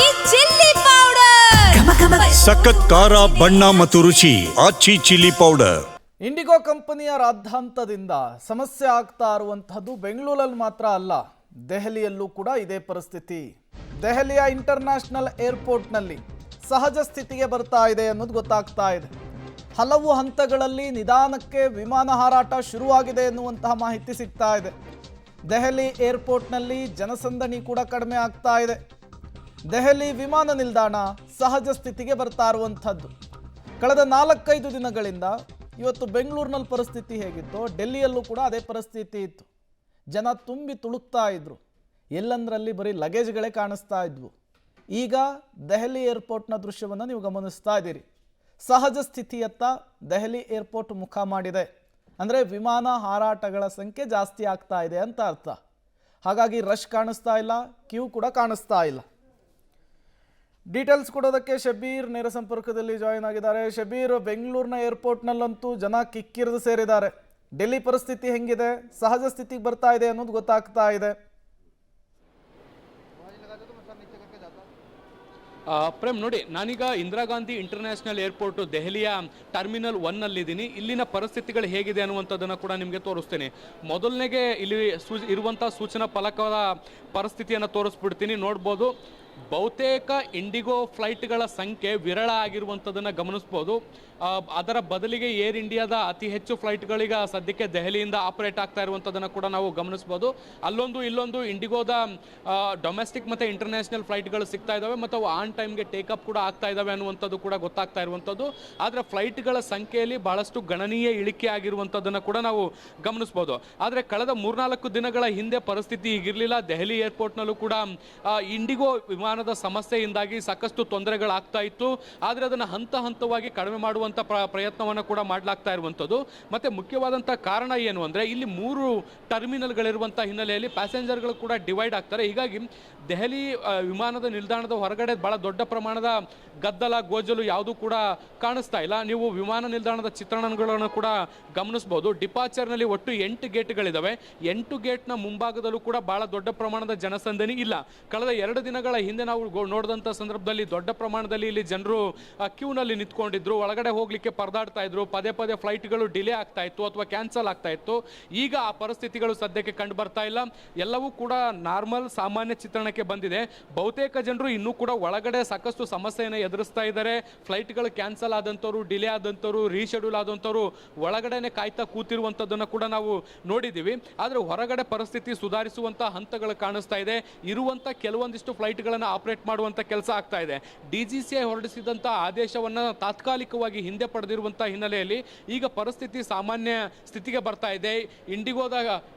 ಆಚಿ chilli powder ಸಖತ್ ಖಾರ ಬಣ್ಣ ಮತ್ತು ರುಚಿ ಆಚಿ ಚಿಲ್ಲಿ ಪೌಡರ್. ಇಂಡಿಗೋ ಕಂಪನಿಯ ರಾದ್ಧಾಂತದಿಂದ ಸಮಸ್ಯೆ ಆಗ್ತಾ ಇರುವಂತಹದ್ದು ಬೆಂಗಳೂರಲ್ಲಿ ಮಾತ್ರ ಅಲ್ಲ, ದೆಹಲಿಯಲ್ಲೂ ಕೂಡ ಇದೇ ಪರಿಸ್ಥಿತಿ. ದೆಹಲಿಯ ಇಂಟರ್ನ್ಯಾಷನಲ್ ಏರ್ಪೋರ್ಟ್ನಲ್ಲಿ ಸಹಜ ಸ್ಥಿತಿಗೆ ಬರ್ತಾ ಇದೆ ಅನ್ನೋದು ಗೊತ್ತಾಗ್ತಾ ಇದೆ. ಹಲವು ಹಂತಗಳಲ್ಲಿ ನಿಧಾನಕ್ಕೆ ವಿಮಾನ ಹಾರಾಟ ಶುರುವಾಗಿದೆ ಎನ್ನುವಂತಹ ಮಾಹಿತಿ ಸಿಗ್ತಾ ಇದೆ. ದೆಹಲಿ ಏರ್ಪೋರ್ಟ್ನಲ್ಲಿ ಜನಸಂದಣಿ ಕೂಡ ಕಡಿಮೆ ಆಗ್ತಾ ಇದೆ. ದೆಹಲಿ ವಿಮಾನ ನಿಲ್ದಾಣ ಸಹಜ ಸ್ಥಿತಿಗೆ ಬರ್ತಾ ಇರುವಂಥದ್ದು. ಕಳೆದ 4-5 ದಿನಗಳಿಂದ ಇವತ್ತು ಬೆಂಗಳೂರಿನಲ್ಲಿ ಪರಿಸ್ಥಿತಿ ಹೇಗಿತ್ತು, ಡೆಲ್ಲಿಯಲ್ಲೂ ಕೂಡ ಅದೇ ಪರಿಸ್ಥಿತಿ ಇತ್ತು. ಜನ ತುಂಬಿ ತುಳುಕ್ತಾ ಇದ್ರು, ಎಲ್ಲಂದ್ರಲ್ಲಿ ಬರೀ ಲಗೇಜ್ಗಳೇ ಕಾಣಿಸ್ತಾ ಇದ್ವು. ಈಗ ದೆಹಲಿ ಏರ್ಪೋರ್ಟ್ನ ದೃಶ್ಯವನ್ನು ನೀವು ಗಮನಿಸ್ತಾ ಇದ್ದೀರಿ. ಸಹಜ ಸ್ಥಿತಿಯತ್ತ ದೆಹಲಿ ಏರ್ಪೋರ್ಟ್ ಮುಖ ಮಾಡಿದೆ. ಅಂದರೆ ವಿಮಾನ ಹಾರಾಟಗಳ ಸಂಖ್ಯೆ ಜಾಸ್ತಿ ಆಗ್ತಾ ಇದೆ ಅಂತ ಅರ್ಥ. ಹಾಗಾಗಿ ರಶ್ ಕಾಣಿಸ್ತಾ ಇಲ್ಲ, ಕ್ಯೂ ಕೂಡ ಕಾಣಿಸ್ತಾ ಇಲ್ಲ. ಡೀಟೇಲ್ಸ್ ಕೊಡೋದಕ್ಕೆ ಶಬೀರ್ ನೇರ ಸಂಪರ್ಕದಲ್ಲಿ ಜಾಯಿನ್ ಆಗಿದ್ದಾರೆ. ಶಬೀರ್, ಬೆಂಗಳೂರಿನ ಏರ್ಪೋರ್ಟ್ನಲ್ಲಂತೂ ಜನ ಕಿಕ್ಕಿರಿದು ಸೇರಿದ್ದಾರೆ. ಡೆಲ್ಲಿ ಪರಿಸ್ಥಿತಿ ಹೆಂಗಿದೆ, ಸಹಜ ಸ್ಥಿತಿಗೆ ಬರ್ತಾ ಇದೆ ಅನ್ನೋದು ಗೊತ್ತಾಗ್ತಾ ಇದೆ. ಪ್ರೇಮ್ ನೋಡಿ, ನಾನೀಗ ಇಂದಿರಾ ಗಾಂಧಿ ಇಂಟರ್ನ್ಯಾಷನಲ್ ಏರ್ಪೋರ್ಟ್ ದೆಹಲಿಯ ಟರ್ಮಿನಲ್ 1 ನಲ್ಲಿದ್ದೀನಿ. ಇಲ್ಲಿನ ಪರಿಸ್ಥಿತಿಗಳು ಹೇಗಿದೆ ಅನ್ನುವಂಥದ್ದನ್ನು ಕೂಡ ನಿಮಗೆ ತೋರಿಸ್ತೇನೆ. ಮೊದಲನೇಗೆ ಇಲ್ಲಿ ಇರುವಂಥ ಸೂಚನಾ ಫಲಕದ ಪರಿಸ್ಥಿತಿಯನ್ನು ತೋರಿಸ್ಬಿಡ್ತೀನಿ. ನೋಡ್ಬೋದು, ಬಹುತೇಕ ಇಂಡಿಗೋ ಫ್ಲೈಟ್ಗಳ ಸಂಖ್ಯೆ ವಿರಳ ಆಗಿರುವಂಥದ್ದನ್ನು ಗಮನಿಸ್ಬೋದು. ಅದರ ಬದಲಿಗೆ ಏರ್ ಇಂಡಿಯಾದ ಅತಿ ಹೆಚ್ಚು ಫ್ಲೈಟ್ಗಳೀಗ ಸದ್ಯಕ್ಕೆ ದೆಹಲಿಯಿಂದ ಆಪರೇಟ್ ಆಗ್ತಾ ಇರುವಂಥದ್ದನ್ನು ಕೂಡ ನಾವು ಗಮನಿಸ್ಬೋದು. ಇಲ್ಲೊಂದು ಇಂಡಿಗೋದ ಡೊಮೆಸ್ಟಿಕ್ ಮತ್ತು ಇಂಟರ್ನ್ಯಾಷನಲ್ ಫ್ಲೈಟ್ಗಳು ಸಿಗ್ತಾ ಇದ್ದಾವೆ ಮತ್ತು ಅವು ಆನ್ ಟೈಮ್ಗೆ ಟೇಕಪ್ ಕೂಡ ಆಗ್ತಾ ಇದ್ದಾವೆ ಅನ್ನುವಂಥದ್ದು ಕೂಡ ಗೊತ್ತಾಗ್ತಾ ಇರುವಂಥದ್ದು. ಆದರೆ ಫ್ಲೈಟ್ಗಳ ಸಂಖ್ಯೆಯಲ್ಲಿ ಬಹಳಷ್ಟು ಗಣನೀಯ ಇಳಿಕೆ ಆಗಿರುವಂಥದ್ದನ್ನು ಕೂಡ ನಾವು ಗಮನಿಸ್ಬೋದು. ಆದರೆ ಕಳೆದ 3-4 ದಿನಗಳ ಹಿಂದೆ ಪರಿಸ್ಥಿತಿ ಹೀಗಿರಲಿಲ್ಲ. ದೆಹಲಿ ಏರ್ಪೋರ್ಟ್ನಲ್ಲೂ ಕೂಡ ಇಂಡಿಗೋ ವಿಮಾನದ ಸಮಸ್ಯೆಯಿಂದಾಗಿ ಸಾಕಷ್ಟು ತೊಂದರೆಗಳಾಗ್ತಾ ಇತ್ತು. ಆದರೆ ಅದನ್ನು ಹಂತವಾಗಿ ಕಡಿಮೆ ಮಾಡುವಂಥ ಪ್ರಯತ್ನವನ್ನು ಕೂಡ ಮಾಡಲಾಗ್ತಾ ಇರುವಂಥದ್ದು. ಮತ್ತು ಮುಖ್ಯವಾದಂಥ ಕಾರಣ ಏನು ಅಂದರೆ, ಇಲ್ಲಿ 3 ಟರ್ಮಿನಲ್ಗಳಿರುವಂಥ ಹಿನ್ನೆಲೆಯಲ್ಲಿ ಪ್ಯಾಸೆಂಜರ್ಗಳು ಕೂಡ ಡಿವೈಡ್ ಆಗ್ತಾರೆ. ಹೀಗಾಗಿ ದೆಹಲಿ ವಿಮಾನದ ನಿಲ್ದಾಣದ ಹೊರಗಡೆ ಬಹಳ ದೊಡ್ಡ ಪ್ರಮಾಣದ ಗದ್ದಲ ಗೋಜಲು ಯಾವುದೂ ಕೂಡ ಕಾಣಿಸ್ತಾ ಇಲ್ಲ. ನೀವು ವಿಮಾನ ನಿಲ್ದಾಣದ ಚಿತ್ರಣಗಳನ್ನು ಕೂಡ ಗಮನಿಸ್ಬೋದು. ಡಿಪಾರ್ಚರ್ನಲ್ಲಿ ಒಟ್ಟು 8 ಗೇಟ್ಗಳಿದ್ದಾವೆ. 8 ಗೇಟ್ನ ಮುಂಭಾಗದಲ್ಲೂ ಕೂಡ ಬಹಳ ದೊಡ್ಡ ಪ್ರಮಾಣದ ಜನಸಂದಣಿ ಇಲ್ಲ. ಕಳೆದ 2 ದಿನಗಳ ಹಿಂದೆ ನಾವು ನೋಡಿದಂಥ ಸಂದರ್ಭದಲ್ಲಿ ದೊಡ್ಡ ಪ್ರಮಾಣದಲ್ಲಿ ಇಲ್ಲಿ ಜನರು ಕ್ಯೂನಲ್ಲಿ ನಿಂತ್ಕೊಂಡಿದ್ರು, ಒಳಗಡೆ ಹೋಗ್ಲಿಕ್ಕೆ ಪರದಾಡ್ತಾ ಇದ್ರು. ಪದೇ ಫ್ಲೈಟ್ಗಳು ಡಿಲೇ ಆಗ್ತಾ ಇತ್ತು ಅಥವಾ ಕ್ಯಾನ್ಸಲ್ ಆಗ್ತಾ ಇತ್ತು. ಈಗ ಆ ಪರಿಸ್ಥಿತಿಗಳು ಸದ್ಯಕ್ಕೆ ಕಂಡು ಬರ್ತಾ ಇಲ್ಲ. ಎಲ್ಲವೂ ಕೂಡ ನಾರ್ಮಲ್ ಸಾಮಾನ್ಯ ಚಿತ್ರಣಕ್ಕೆ ಬಂದಿದೆ. ಬಹುತೇಕ ಜನರು ಇನ್ನೂ ಕೂಡ ಒಳಗಡೆ ಸಾಕಷ್ಟು ಸಮಸ್ಯೆಯನ್ನು ಎದುರಿಸ್ತಾ ಇದ್ದಾರೆ. ಫ್ಲೈಟ್ಗಳು ಕ್ಯಾನ್ಸಲ್ ಆದಂಥವ್ರು, ಡಿಲೇ ಆದಂಥವ್ರು, ರೀಶೆಡ್ಯೂಲ್ ಆದಂಥವ್ರು ಒಳಗಡೆನೆ ಕಾಯ್ತಾ ಕೂತಿರುವಂಥದ್ದನ್ನು ಕೂಡ ನಾವು ನೋಡಿದ್ದೀವಿ. ಆದರೆ ಹೊರಗಡೆ ಪರಿಸ್ಥಿತಿ ಸುಧಾರಿಸುವಂಥ ಹಂತಗಳು ಕಾಣಿಸ್ತಾ ಇದೆ. ಇರುವಂಥ ಕೆಲವೊಂದಿಷ್ಟು ಫ್ಲೈಟ್ಗಳನ್ನು ಆಪರೇಟ್ ಮಾಡುವಂಥ ಕೆಲಸ ಆಗ್ತಾ ಇದೆ. DGCA ಹೊರಡಿಸಿದಂಥ ಆದೇಶವನ್ನು ತಾತ್ಕಾಲಿಕವಾಗಿ ಹಿಂದೆ ಪಡೆದಿರುವಂಥ ಹಿನ್ನೆಲೆಯಲ್ಲಿ ಈಗ ಪರಿಸ್ಥಿತಿ ಸಾಮಾನ್ಯ ಸ್ಥಿತಿಗೆ ಬರ್ತಾ ಇದೆ. ಇಂಡಿಗೋದ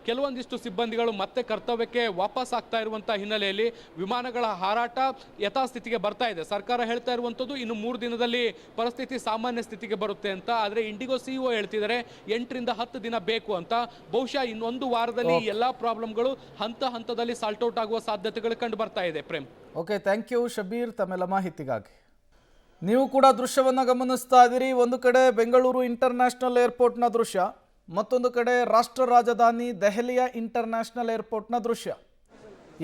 ಕೆಲವೊಂದಿಷ್ಟು ಸಿಬ್ಬಂದಿಗಳು ಮತ್ತೆ ಕರ್ತವ್ಯಕ್ಕೆ ವಾಪಸ್ ಆಗ್ತಾ ಇರುವಂಥ ಹಿನ್ನೆಲೆಯಲ್ಲಿ ವಿಮಾನಗಳ ಹಾರಾಟ ಯಥಾಸ್ಥಿತಿಗೆ ಬರ್ತಾ ಇದೆ. ಸರ್ಕಾರ ಹೇಳ್ತಾ ಇರುವಂಥದ್ದು ಇನ್ನು 3 ದಿನದಲ್ಲಿ ಪರಿಸ್ಥಿತಿ ಸಾಮಾನ್ಯ ಸ್ಥಿತಿಗೆ ಬರುತ್ತೆ ಅಂತ. ಆದರೆ ಇಂಡಿಗೋ CEO ಹೇಳ್ತಿದ್ದಾರೆ 8-10 ದಿನ ಬೇಕು ಅಂತ. ಬಹುಶಃ ಇನ್ನೊಂದು ವಾರದಲ್ಲಿ ಎಲ್ಲ ಪ್ರಾಬ್ಲಮ್ಗಳು ಹಂತದಲ್ಲಿ ಸಾಲ್ಟ್ ಔಟ್ ಆಗುವ ಸಾಧ್ಯತೆಗಳು ಕಂಡು ಬರ್ತಾ ಇದೆ. Prem, okay, thank you Shabir ತಮ್ಮೆಲ್ಲ ಮಾಹಿತಿಗಾಗಿ. ನೀವು ಕೂಡ ದೃಶ್ಯವನ್ನು ಗಮನಿಸ್ತಾ ಇದ್ದೀರಿ. ಒಂದು ಕಡೆ ಬೆಂಗಳೂರು ಇಂಟರ್ನ್ಯಾಷನಲ್ ಏರ್ಪೋರ್ಟ್ನ ದೃಶ್ಯ, ಮತ್ತೊಂದು ಕಡೆ ರಾಷ್ಟ್ರ ರಾಜಧಾನಿ ದೆಹಲಿಯ ಇಂಟರ್ನ್ಯಾಷನಲ್ ಏರ್ಪೋರ್ಟ್ನ ದೃಶ್ಯ.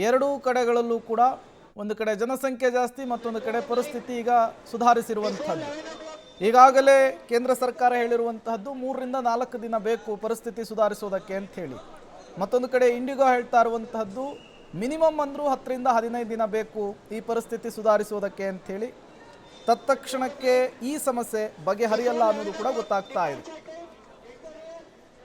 ಎರಡೂ ಕಡೆಗಳಲ್ಲೂ ಕೂಡ ಒಂದು ಕಡೆ ಜನಸಂಖ್ಯೆ ಜಾಸ್ತಿ, ಮತ್ತೊಂದು ಕಡೆ ಪರಿಸ್ಥಿತಿ ಈಗ ಸುಧಾರಿಸಿರುವಂಥದ್ದು. ಈಗಾಗಲೇ ಕೇಂದ್ರ ಸರ್ಕಾರ ಹೇಳಿರುವಂತಹದ್ದು 3-4 ದಿನ ಬೇಕು ಪರಿಸ್ಥಿತಿ ಸುಧಾರಿಸೋದಕ್ಕೆ ಅಂತ ಹೇಳಿ. ಮತ್ತೊಂದು ಕಡೆ ಇಂಡಿಗೋ ಹೇಳ್ತಾ ಇರುವಂತಹದ್ದು ಮಿನಿಮಮ್ ಅಂದರೂ 10-15 ದಿನ ಬೇಕು ಈ ಪರಿಸ್ಥಿತಿ ಸುಧಾರಿಸೋದಕ್ಕೆ ಅಂಥೇಳಿ. ತತ್ಕ್ಷಣಕ್ಕೆ ಈ ಸಮಸ್ಯೆ ಬಗೆಹರಿಯಲ್ಲ ಅನ್ನೋದು ಕೂಡ ಗೊತ್ತಾಗ್ತಾ ಇದೆ.